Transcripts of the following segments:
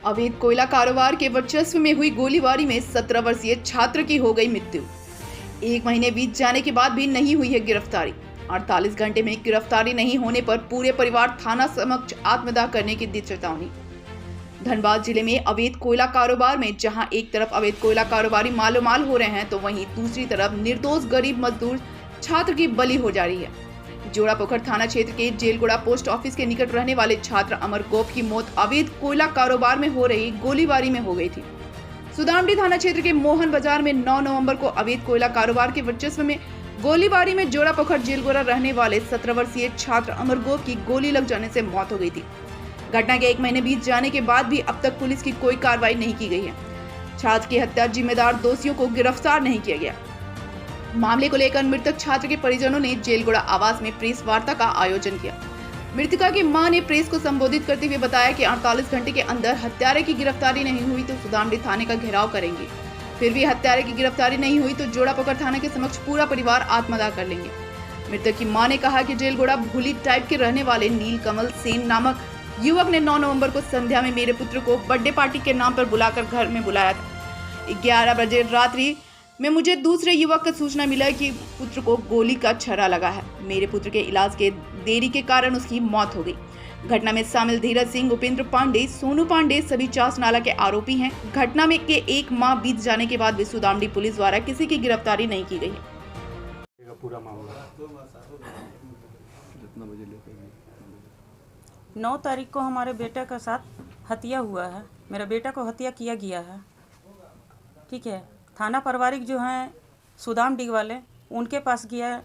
अवैध कोयला कारोबार के वर्चस्व में हुई गोलीबारी में 17 वर्षीय छात्र की हो गई मृत्यु। 1 महीने बीत जाने के बाद भी नहीं हुई है गिरफ्तारी। 48 घंटे में गिरफ्तारी नहीं होने पर पूरे परिवार थाना समक्ष आत्मदाह करने की दी चेतावनी। धनबाद जिले में अवैध कोयला कारोबार में जहां एक तरफ अवैध कोयला कारोबारी मालोमाल हो रहे हैं, तो वहीं दूसरी तरफ निर्दोष गरीब मजदूर छात्र की बलि हो जा रही है। जोड़ापोखर थाना क्षेत्र के जेलगुड़ा पोस्ट ऑफिस के निकट रहने वाले छात्र अमर गोप की मौत अवैध कोयला कारोबार में हो रही गोलीबारी में हो गई थी। सुदामडी थाना क्षेत्र के मोहन बाजार में 9 नवंबर को अवैध कोयला कारोबार के वर्चस्व में गोलीबारी में जोड़ापोखर जेलगुड़ा रहने वाले 17 वर्षीय छात्र अमर गोप की गोली लग जाने से मौत हो गई थी। घटना के 1 महीने बीत जाने के बाद भी अब तक पुलिस की कोई कार्रवाई नहीं की गई है। छात्र की हत्या जिम्मेदार दोषियों को गिरफ्तार नहीं किया गया। मामले को लेकर मृतक छात्र के परिजनों ने जेलगुड़ा आवास में प्रेस वार्ता का आयोजन किया। मृतका की मां ने प्रेस को संबोधित करते हुए बताया कि 48 घंटे के अंदर हत्यारे की गिरफ्तारी नहीं हुई तो सुदामडी थाने का घेराव करेंगे। फिर भी हत्यारे की गिरफ्तारी नहीं हुई तो जोड़ापोखर थाना के समक्ष पूरा परिवार आत्मदाह कर लेंगे। मृतक की मां ने कहा कि जेलगुड़ा भूली टाइप के रहने वाले नीलकमल सेन नामक युवक ने 9 नवंबर को संध्या में मेरे पुत्र को बर्थडे पार्टी के नाम पर बुलाकर घर में बुलाया था। 11 बजे रात्रि में मुझे दूसरे युवक का सूचना मिला कि पुत्र को गोली का छर्रा लगा है। मेरे पुत्र के इलाज के देरी के कारण उसकी मौत हो गई। घटना में शामिल धीरज सिंह, उपेंद्र पांडे, सोनू पांडे सभी चास नाला के आरोपी हैं। घटना में के 1 माह बीत जाने के बाद भी सुदामडी पुलिस द्वारा किसी की गिरफ्तारी नहीं की गई है। पूरा मामला 9 तारीख को हमारे बेटे का साथ हत्या हुआ है। मेरा बेटा को हत्या किया गया है। ठीक है, थाना पारिवारिक जो हैं सुदामडी वाले उनके पास गया,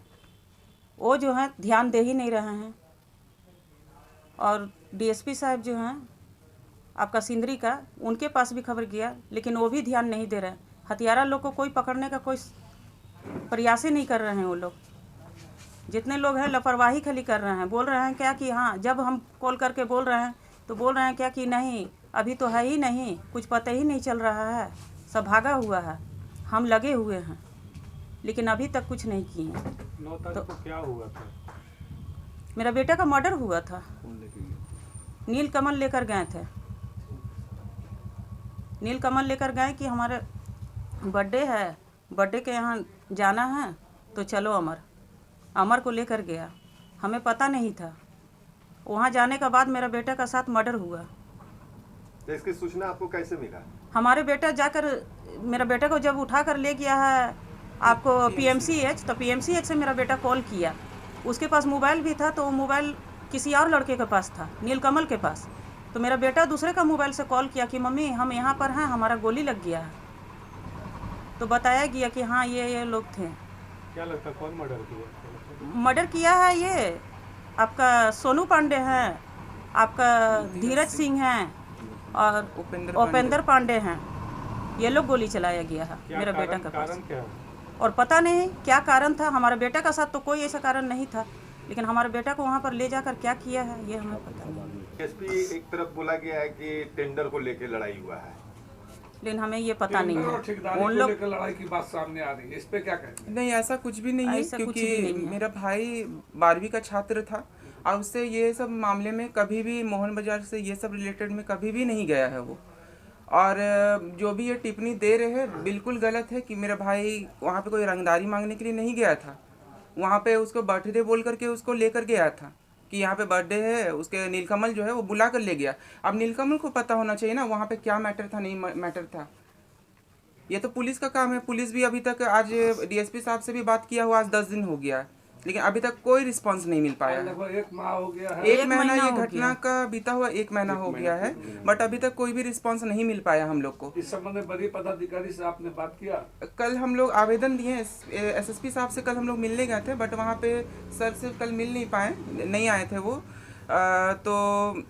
वो जो हैं ध्यान दे ही नहीं रहे हैं। और डीएसपी साहब जो हैं आपका सिंदरी का, उनके पास भी खबर गया, लेकिन वो भी ध्यान नहीं दे रहे। हत्यारा लोग को कोई पकड़ने का कोई प्रयास ही नहीं कर रहे हैं। वो लोग जितने लोग हैं लापरवाही खाली कर रहे हैं। बोल रहे हैं क्या कि हाँ, जब हम कॉल करके बोल रहे हैं तो बोल रहे हैं क्या कि नहीं, अभी तो है ही नहीं, कुछ पता ही नहीं चल रहा है, सब भागा हुआ है, हम लगे हुए हैं, लेकिन अभी तक कुछ नहीं किए। 9 तारीख को क्या हुआ था? मेरा बेटा का मर्डर हुआ था। नीलकमल लेकर गए थे। नीलकमल लेकर गए कि हमारे बर्थडे है, बर्थडे के यहाँ जाना है तो चलो। अमर को लेकर गया, हमें पता नहीं था। वहाँ जाने के बाद मेरा बेटा का साथ मर्डर हुआ। तो इसकी सूचना आपको कैसे मिला? हमारे बेटा जाकर मेरा बेटा को जब उठा कर ले गया है आपको पीएमसीएच, तो पीएमसीएच से मेरा बेटा कॉल किया। उसके पास मोबाइल भी था, तो वो मोबाइल किसी और लड़के के पास था, नीलकमल के पास। तो मेरा बेटा दूसरे का मोबाइल से कॉल किया कि मम्मी हम यहाँ पर हैं, हमारा गोली लग गया है। तो बताया गया कि हाँ ये लोग थे। क्या लगता है कौन मर्डर किया? मर्डर किया है ये आपका सोनू पांडे हैं, आपका धीरज सिंह हैं और उपेंद्र पांडे हैं। ये लोग गोली चलाया गया है मेरा बेटा का पास। कारण क्या है? और पता नहीं क्या कारण था। हमारे बेटा का साथ तो कोई ऐसा कारण नहीं था, लेकिन हमारे बेटा को वहाँ पर ले जाकर क्या किया है ये हमें पता नहीं। एसपी एक तरफ बोला गया है कि टेंडर को लेकर लड़ाई हुआ है, लेकिन हमें ये पता नहीं है। उन लोग लड़ाई की बात सामने आ रही है, इस पे क्या कहें? नहीं, ऐसा कुछ भी नहीं है, क्योंकि मेरा भाई 12वीं का छात्र था और उससे ये सब मामले में कभी भी मोहन बाजार से ये सब रिलेटेड में कभी भी नहीं गया है वो। और जो भी ये टिप्पणी दे रहे हैं बिल्कुल गलत है कि मेरा भाई वहाँ पे कोई रंगदारी मांगने के लिए नहीं गया था। वहाँ पे उसको बर्थडे बोल करके उसको लेकर गया था कि यहाँ पे बर्थडे है, उसके नीलकमल जो है वो बुला कर ले गया। अब नीलकमल को पता होना चाहिए ना वहाँ पे क्या मैटर था, नहीं मैटर था। ये तो पुलिस का काम है। पुलिस भी अभी तक, आज डीएसपी साहब से भी बात किया हुआ, आज 10 दिन हो गया, लेकिन अभी तक कोई रिस्पांस नहीं मिल पाया है। लगभग 1 माह हो गया है। 1 महीना ये घटना का बीता हुआ 1 महीना हो गया है, बट अभी तक कोई भी रिस्पांस नहीं मिल पाया हम लोग को। इस संबंध में बड़ी पदाधिकारी से आपने बात किया? कल हम लोग आवेदन दिए, एसएसपी साहब से कल हम लोग मिलने गए थे, बट वहाँ पे सर से कल मिल नहीं पाए, नहीं आए थे वो। तो